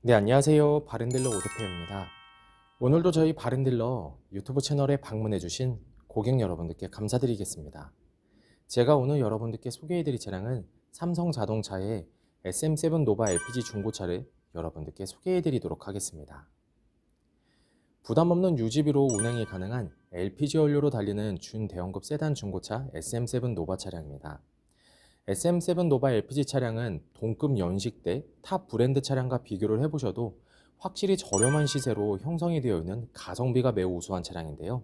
네, 안녕하세요. 바른딜러 오대표입니다. 오늘도 저희 바른딜러 유튜브 채널에 방문해주신 고객 여러분들께 감사드리겠습니다. 제가 오늘 여러분들께 소개해드릴 차량은 삼성 자동차의 SM7 노바 LPG 중고차를 여러분들께 소개해드리도록 하겠습니다. 부담 없는 유지비로 운행이 가능한 LPG 연료로 달리는 준대형급 세단 중고차 SM7 노바 차량입니다. SM7 노바 LPG 차량은 동급 연식대 탑 브랜드 차량과 비교를 해보셔도 확실히 저렴한 시세로 형성이 되어 있는 가성비가 매우 우수한 차량인데요.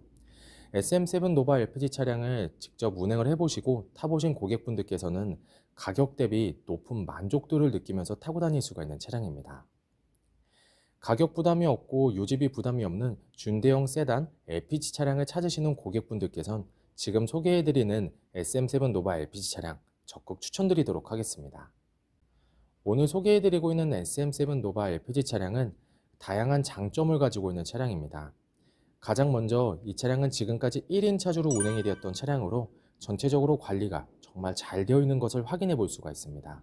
SM7 노바 LPG 차량을 직접 운행을 해보시고 타보신 고객분들께서는 가격 대비 높은 만족도를 느끼면서 타고 다닐 수가 있는 차량입니다. 가격 부담이 없고 유지비 부담이 없는 준대형 세단 LPG 차량을 찾으시는 고객분들께선 지금 소개해드리는 SM7 노바 LPG 차량 적극 추천드리도록 하겠습니다. 오늘 소개해드리고 있는 SM7 노바 LPG 차량은 다양한 장점을 가지고 있는 차량입니다. 가장 먼저 이 차량은 지금까지 1인 차주로 운행이 되었던 차량으로 전체적으로 관리가 정말 잘 되어 있는 것을 확인해 볼 수가 있습니다.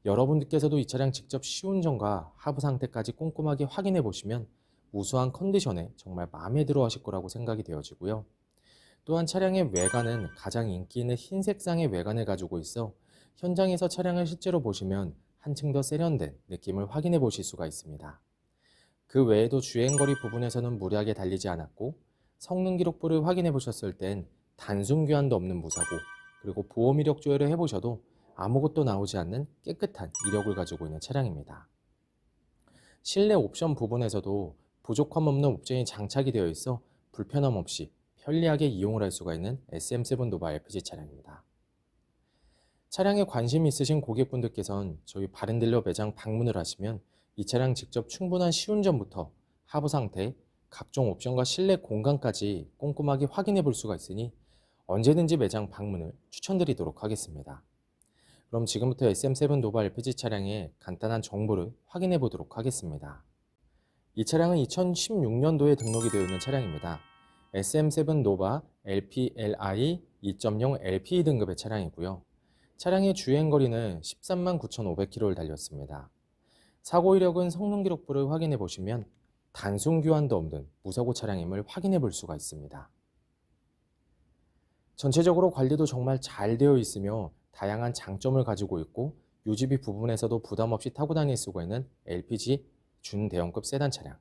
여러분들께서도 이 차량 직접 시운전과 하부 상태까지 꼼꼼하게 확인해 보시면 우수한 컨디션에 정말 마음에 들어 하실 거라고 생각이 되어지고요. 또한 차량의 외관은 가장 인기 있는 흰 색상의 외관을 가지고 있어 현장에서 차량을 실제로 보시면 한층 더 세련된 느낌을 확인해 보실 수가 있습니다. 그 외에도 주행거리 부분에서는 무리하게 달리지 않았고 성능 기록부를 확인해 보셨을 땐 단순 교환도 없는 무사고, 그리고 보험 이력 조회를 해보셔도 아무것도 나오지 않는 깨끗한 이력을 가지고 있는 차량입니다. 실내 옵션 부분에서도 부족함 없는 옵션이 장착이 되어 있어 불편함 없이 편리하게 이용을 할 수가 있는 SM7 노바 LPG 차량입니다. 차량에 관심이 있으신 고객분들께선 저희 바른딜러 매장 방문을 하시면 이 차량 직접 충분한 시운전부터 하부 상태, 각종 옵션과 실내 공간까지 꼼꼼하게 확인해 볼 수가 있으니 언제든지 매장 방문을 추천드리도록 하겠습니다. 그럼 지금부터 SM7 노바 LPG 차량의 간단한 정보를 확인해 보도록 하겠습니다. 이 차량은 2016년도에 등록이 되어 있는 차량입니다. SM7 노바 LPLI 2.0 LPE 등급의 차량이고요. 차량의 주행거리는 13만 9,500km를 달렸습니다. 사고 이력은 성능 기록부를 확인해 보시면 단순 교환도 없는 무사고 차량임을 확인해 볼 수가 있습니다. 전체적으로 관리도 정말 잘 되어 있으며 다양한 장점을 가지고 있고 유지비 부분에서도 부담 없이 타고 다닐 수가 있는 LPG 준대형급 세단 차량.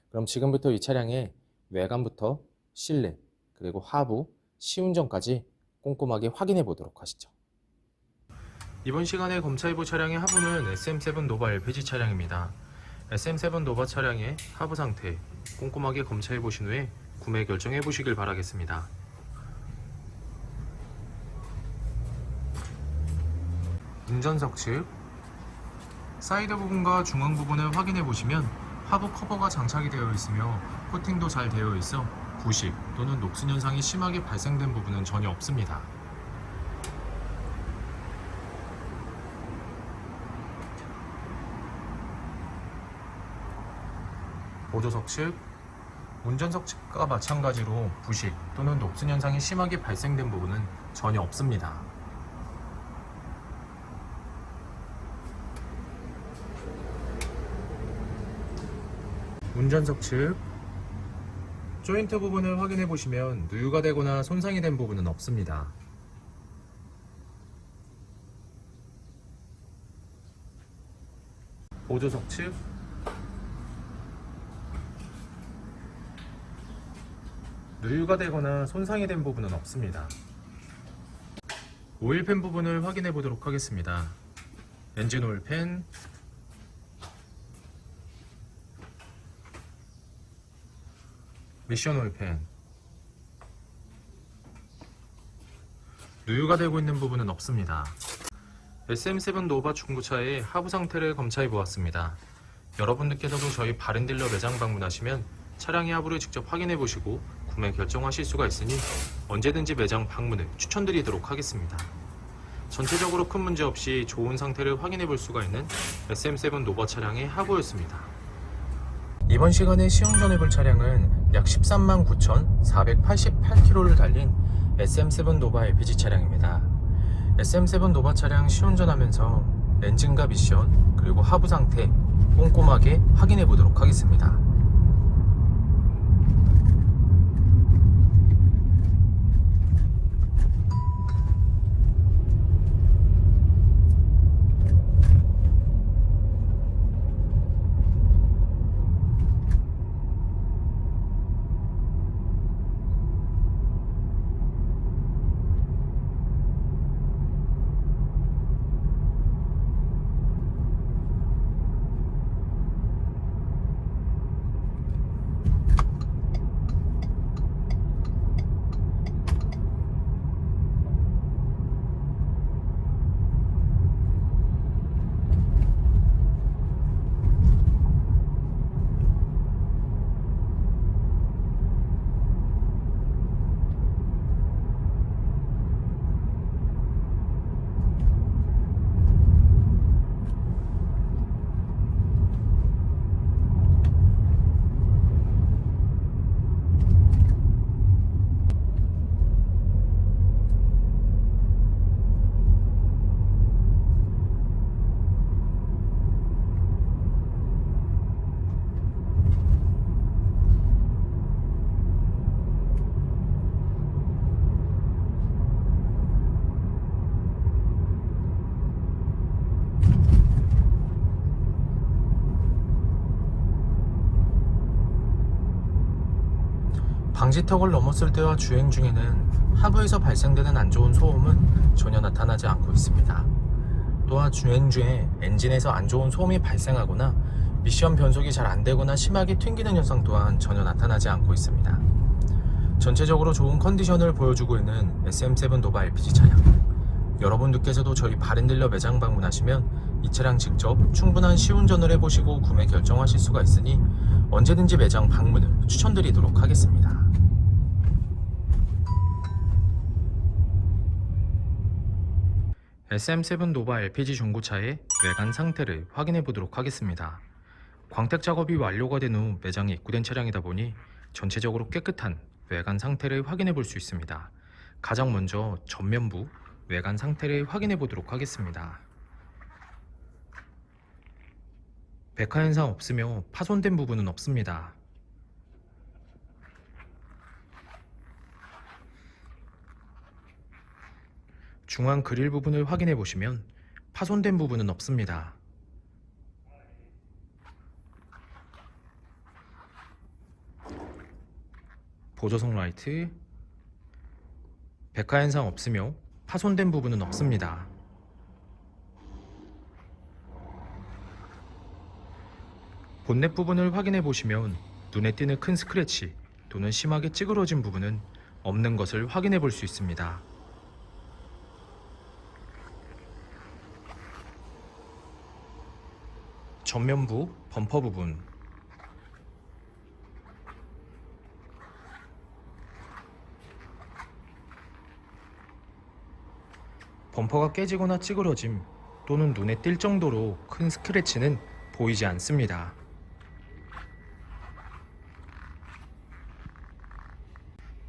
그럼 지금부터 이 차량의 외관부터 실내, 그리고 하부, 시운전까지 꼼꼼하게 확인해 보도록 하시죠. 이번 시간에 검차해볼 차량의 하부는 SM7 노바 LPG 차량입니다. SM7 노바 차량의 하부 상태 꼼꼼하게 검차해 보신 후에 구매 결정해 보시길 바라겠습니다. 운전석 측 사이드 부분과 중앙 부분을 확인해 보시면 하부 커버가 장착이 되어 있으며 코팅도 잘 되어 있어 부식 또는 녹슨 현상이 심하게 발생된 부분은 전혀 없습니다. 보조석 측, 운전석 측과 마찬가지로 부식 또는 녹슨 현상이 심하게 발생된 부분은 전혀 없습니다. 운전석 측 조인트 부분을 확인해 보시면 누유가 되거나 손상이 된 부분은 없습니다. 보조석 측 누유가 되거나 손상이 된 부분은 없습니다. 오일팬 부분을 확인해 보도록 하겠습니다. 엔진 오일팬, 미션 오일팬, 누유가 되고 있는 부분은 없습니다. SM7 노바 중고차의 하부 상태를 검차해 보았습니다. 여러분들께서도 저희 바른딜러 매장 방문하시면 차량의 하부를 직접 확인해 보시고 구매 결정하실 수가 있으니 언제든지 매장 방문을 추천드리도록 하겠습니다. 전체적으로 큰 문제 없이 좋은 상태를 확인해 볼 수가 있는 SM7 노바 차량의 하부였습니다. 이번 시간에 시운전해 볼 차량은 약 13만 9,488km를 달린 SM7 노바 LPG 차량입니다. SM7 노바 차량 시운전하면서 엔진과 미션, 그리고 하부 상태, 꼼꼼하게 확인해 보도록 하겠습니다. 방지턱을 넘었을 때와 주행 중에는 하부에서 발생되는 안 좋은 소음은 전혀 나타나지 않고 있습니다. 또한 주행 중에 엔진에서 안 좋은 소음이 발생하거나 미션 변속이 잘 안되거나 심하게 튕기는 현상 또한 전혀 나타나지 않고 있습니다. 전체적으로 좋은 컨디션을 보여주고 있는 SM7 노바 LPG 차량, 여러분들께서도 저희 바렌딜러 매장 방문하시면 이 차량 직접 충분한 시운전을 해보시고 구매 결정하실 수가 있으니 언제든지 매장 방문을 추천드리도록 하겠습니다. SM7 노바 LPG 중고차의 외관 상태를 확인해 보도록 하겠습니다. 광택 작업이 완료가 된 후 매장에 입고된 차량이다 보니 전체적으로 깨끗한 외관 상태를 확인해 볼 수 있습니다. 가장 먼저 전면부 외관 상태를 확인해 보도록 하겠습니다. 백화 현상 없으며 파손된 부분은 없습니다. 중앙 그릴 부분을 확인해 보시면 파손된 부분은 없습니다. 보조석 라이트, 백화 현상 없으며 파손된 부분은 없습니다. 본넷 부분을 확인해 보시면 눈에 띄는 큰 스크래치 또는 심하게 찌그러진 부분은 없는 것을 확인해 볼 수 있습니다. 전면부 범퍼 부분, 범퍼가 깨지거나 찌그러짐 또는 눈에 띌 정도로 큰 스크래치는 보이지 않습니다.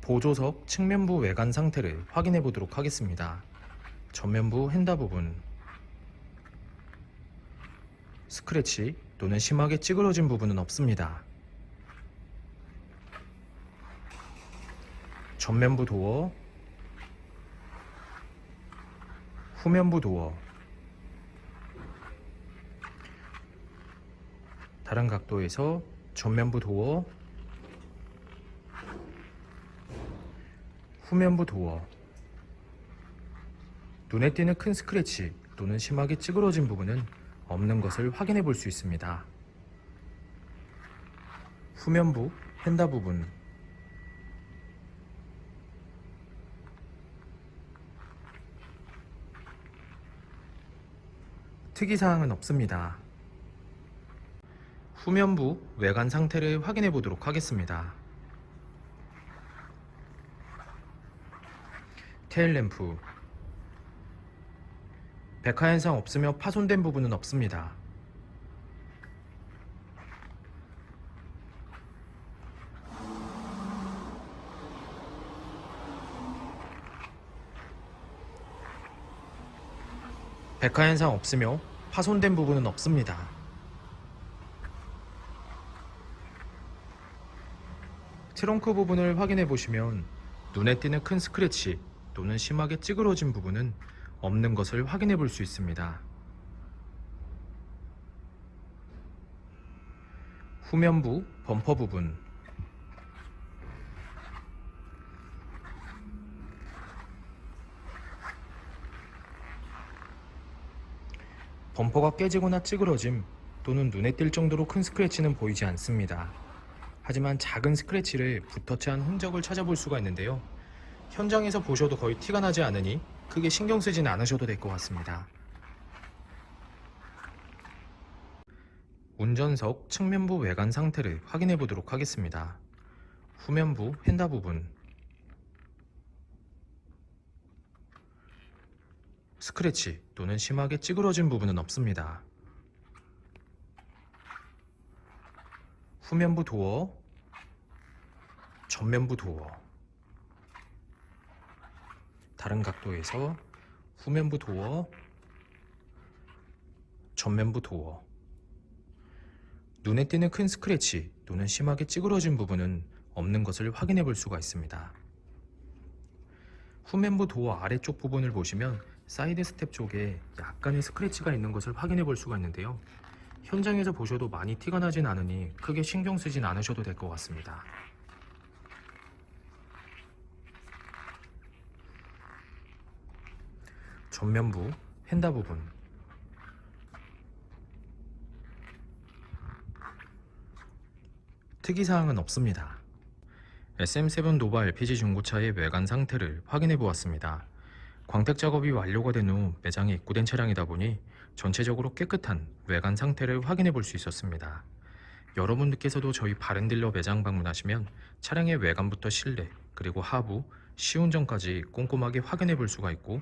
보조석 측면부 외관 상태를 확인해 보도록 하겠습니다. 전면부 휀다 부분, 스크래치 또는 심하게 찌그러진 부분은 없습니다. 전면부 도어, 후면부 도어, 다른 각도에서 전면부 도어, 후면부 도어, 눈에 띄는 큰 스크래치 또는 심하게 찌그러진 부분은 없는 것을 확인해 볼 수 있습니다. 후면부 휀다 부분, 특이사항은 없습니다. 후면부 외관 상태를 확인해 보도록 하겠습니다. 테일램프, 백화 현상 없으며 파손된 부분은 없습니다. 백화 현상 없으며 파손된 부분은 없습니다. 트렁크 부분을 확인해 보시면 눈에 띄는 큰 스크래치 또는 심하게 찌그러진 부분은 없는 것을 확인해 볼 수 있습니다. 후면부 범퍼 부분, 범퍼가 깨지거나 찌그러짐 또는 눈에 띌 정도로 큰 스크래치는 보이지 않습니다. 하지만 작은 스크래치를 붓터치한 흔적을 찾아볼 수가 있는데요. 현장에서 보셔도 거의 티가 나지 않으니 크게 신경 쓰진 않으셔도 될 것 같습니다. 운전석 측면부 외관 상태를 확인해 보도록 하겠습니다. 후면부 휀다 부분, 스크래치 또는 심하게 찌그러진 부분은 없습니다. 후면부 도어, 전면부 도어, 다른 각도에서 후면부 도어, 전면부 도어, 눈에 띄는 큰 스크래치 또는 심하게 찌그러진 부분은 없는 것을 확인해 볼 수가 있습니다. 후면부 도어 아래쪽 부분을 보시면 사이드 스텝 쪽에 약간의 스크래치가 있는 것을 확인해 볼 수가 있는데요. 현장에서 보셔도 많이 티가 나진 않으니 크게 신경 쓰진 않으셔도 될 것 같습니다. 전면부 휀다 부분, 특이사항은 없습니다. SM7 노바 LPG 중고차의 외관 상태를 확인해 보았습니다. 광택 작업이 완료가 된 후 매장에 입고된 차량이다 보니 전체적으로 깨끗한 외관 상태를 확인해 볼 수 있었습니다. 여러분들께서도 저희 바른딜러 매장 방문하시면 차량의 외관부터 실내 그리고 하부, 시운전까지 꼼꼼하게 확인해 볼 수가 있고,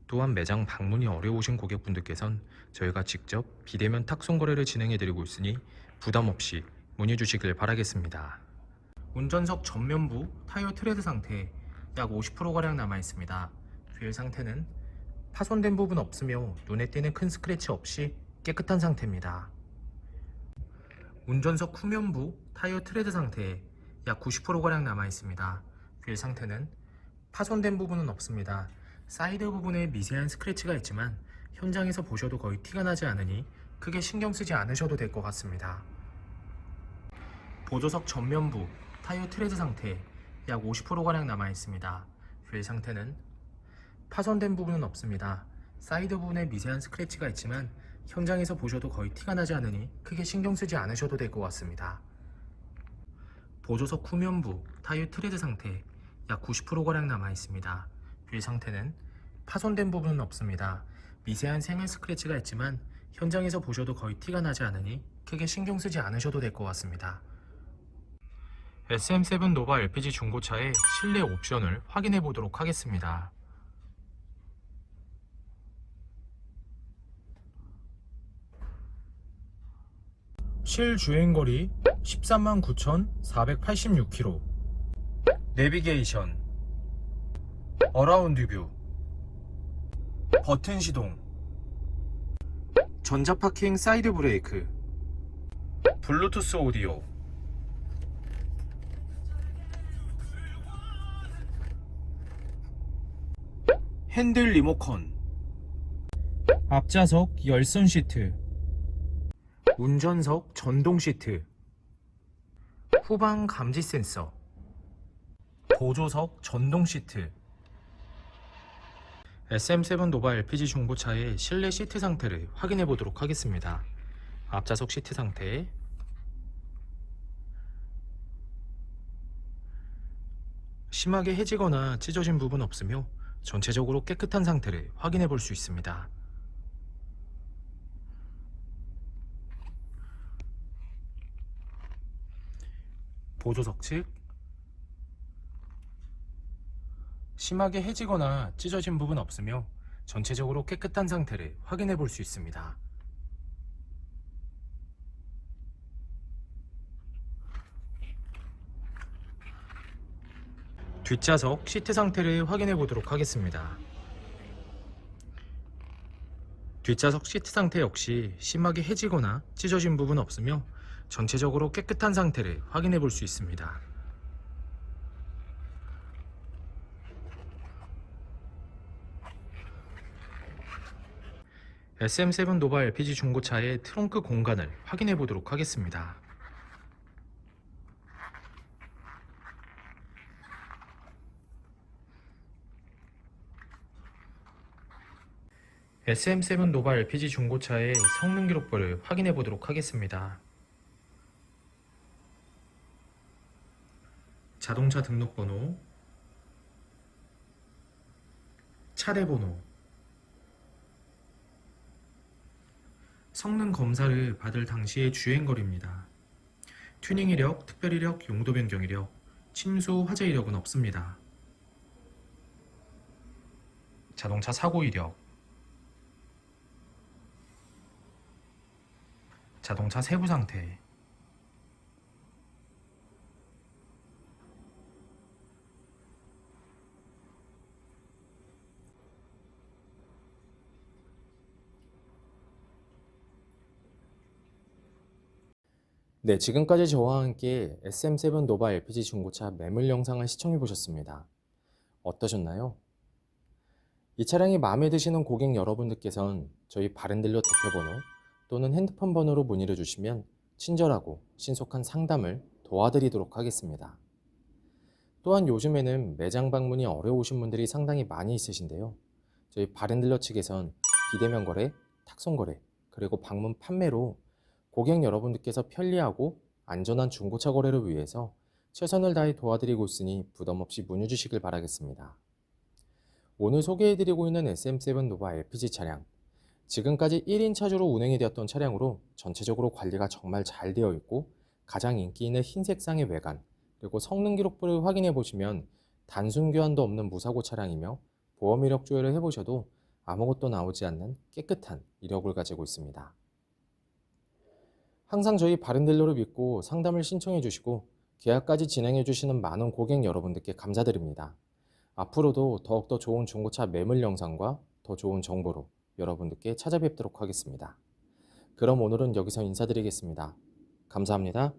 또한 매장 방문이 어려우신 고객분들께선 저희가 직접 비대면 탁송 거래를 진행해 드리고 있으니 부담 없이 문의 주시길 바라겠습니다. 운전석 전면부 타이어 트레드 상태 약 50%가량 남아 있습니다. 휠 상태는 파손된 부분 없으며 눈에 띄는 큰 스크래치 없이 깨끗한 상태입니다. 운전석 후면부 타이어 트레드 상태 약 90%가량 남아 있습니다. 휠 상태는 파손된 부분은 없습니다. 사이드 부분에 미세한 스크래치가 있지만 현장에서 보셔도 거의 티가 나지 않으니 크게 신경 쓰지 않으셔도 될 것 같습니다. 보조석 전면부 타이어 트레드 상태 약 50%가량 남아 있습니다. 휠 상태는 파손된 부분은 없습니다. 사이드 부분에 미세한 스크래치가 있지만 현장에서 보셔도 거의 티가 나지 않으니 크게 신경 쓰지 않으셔도 될 것 같습니다. 보조석 후면부 타이어 트레드 상태 약 90%가량 남아 있습니다. 휠 상태는 파손된 부분은 없습니다. 미세한 생활 스크래치가 있지만 현장에서 보셔도 거의 티가 나지 않으니 크게 신경 쓰지 않으셔도 될 것 같습니다. SM7 노바 LPG 중고차의 실내 옵션을 확인해 보도록 하겠습니다. 실주행거리 139,486km, 내비게이션, 어라운드 뷰, 버튼 시동, 전자파킹 사이드 브레이크, 블루투스 오디오, 핸들 리모컨, 앞좌석 열선 시트, 운전석 전동 시트, 후방 감지 센서, 보조석 전동 시트. SM7 노바 LPG 중고차의 실내 시트 상태를 확인해 보도록 하겠습니다. 앞좌석 시트 상태, 심하게 해지거나 찢어진 부분 없으며 전체적으로 깨끗한 상태를 확인해 볼 수 있습니다. 보조석 측, 심하게 해지거나 찢어진 부분 없으며 전체적으로 깨끗한 상태를 확인해 볼 수 있습니다. 뒷좌석 시트 상태를 확인해 보도록 하겠습니다. 뒷좌석 시트 상태 역시 심하게 해지거나 찢어진 부분 없으며 전체적으로 깨끗한 상태를 확인해 볼 수 있습니다. SM7 노바 LPG 중고차의 트렁크 공간을 확인해 보도록 하겠습니다. SM7 노바 LPG 중고차의 성능 기록부를 확인해 보도록 하겠습니다. 자동차 등록번호, 차례 번호, 성능 검사를 받을 당시의 주행거리입니다. 튜닝 이력, 특별 이력, 용도 변경 이력, 침수 화재 이력은 없습니다. 자동차 사고 이력, 자동차 세부 상태, 네, 지금까지 저와 함께 SM7 노바 LPG 중고차 매물 영상을 시청해 보셨습니다. 어떠셨나요? 이 차량이 마음에 드시는 고객 여러분들께선 저희 바른딜러 대표번호 또는 핸드폰 번호로 문의를 주시면 친절하고 신속한 상담을 도와드리도록 하겠습니다. 또한 요즘에는 매장 방문이 어려우신 분들이 상당히 많이 있으신데요. 저희 바른딜러 측에선 비대면 거래, 탁송 거래, 그리고 방문 판매로 고객 여러분들께서 편리하고 안전한 중고차 거래를 위해서 최선을 다해 도와드리고 있으니 부담 없이 문의 주시길 바라겠습니다. 오늘 소개해드리고 있는 SM7 노바 LPG 차량, 지금까지 1인 차주로 운행이 되었던 차량으로 전체적으로 관리가 정말 잘 되어 있고 가장 인기 있는 흰색상의 외관, 그리고 성능 기록부를 확인해 보시면 단순 교환도 없는 무사고 차량이며 보험 이력 조회를 해보셔도 아무것도 나오지 않는 깨끗한 이력을 가지고 있습니다. 항상 저희 바른딜러를 믿고 상담을 신청해 주시고 계약까지 진행해 주시는 많은 고객 여러분들께 감사드립니다. 앞으로도 더욱더 좋은 중고차 매물 영상과 더 좋은 정보로 여러분들께 찾아뵙도록 하겠습니다. 그럼 오늘은 여기서 인사드리겠습니다. 감사합니다.